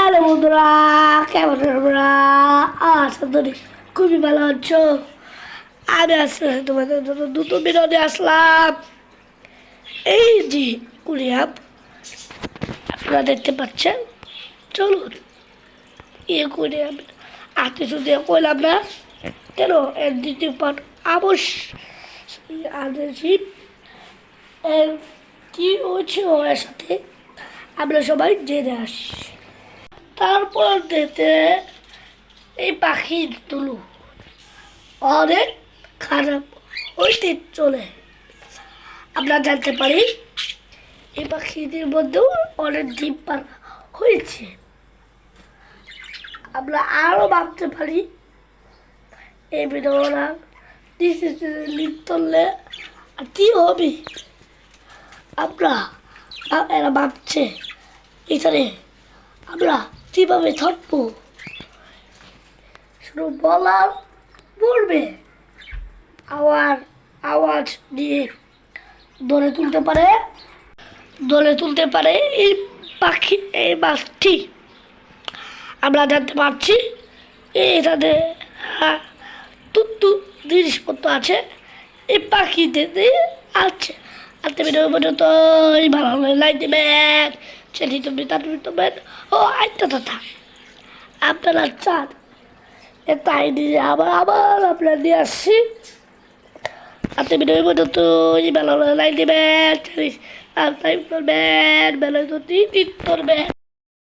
Hello বন্ধুরা, কেমন তোমরা? আশা করি খুবই ভালো আছো। আমি আসলে তোমাদের জন্য দুটো বিনোদে আসলাম। এই যে কুলিয়াপ আপনারা দেখতে পাচ্ছেন, চলুন কুলিয়াপ কিছু দিয়ে কইলাম না কেন, এর দ্বিতীয় পাঠ অবশ্যই আদেশি। এর কি হয়েছে ওর সাথে আমরা সবাই জেনে আসি। তারপর দেখতে এই পাখির তুলু অনেক খারাপ হইতে চলে। আমরা জানতে পারি এই পাখিদের মধ্যেও অনেক ডিম পাড়া হয়েছে। আমরা আরও ভাবতে পারি এই ভিডিওরা লিখ করলে আর কি হবে। আমরা এরা ভাবছে এখানে আমরা কীভাবে থাকবো, শুধু বলার পড়বে আওয়াজ দিয়ে দলে তুলতে পারে এই পাখি, এই মাছটি। আমরা জানতে পারছি এখানে জিনিসপত্র আছে এই পাখিদের আছে। আর ভিডিও পর্যন্ত ভালো হলে লাইক দেবেন, সেটি তুমি তার ও আরেকটা কথা, আপনারা চান তাই দিয়ে আবার আপনার নিয়ে আসছি। আপনি ভিডিও পর্যন্ত ভালো হলে লাইক দেবেন, সাবস্ক্রাইব করবেন, বেল আইকনটি ক্লিক করবেন।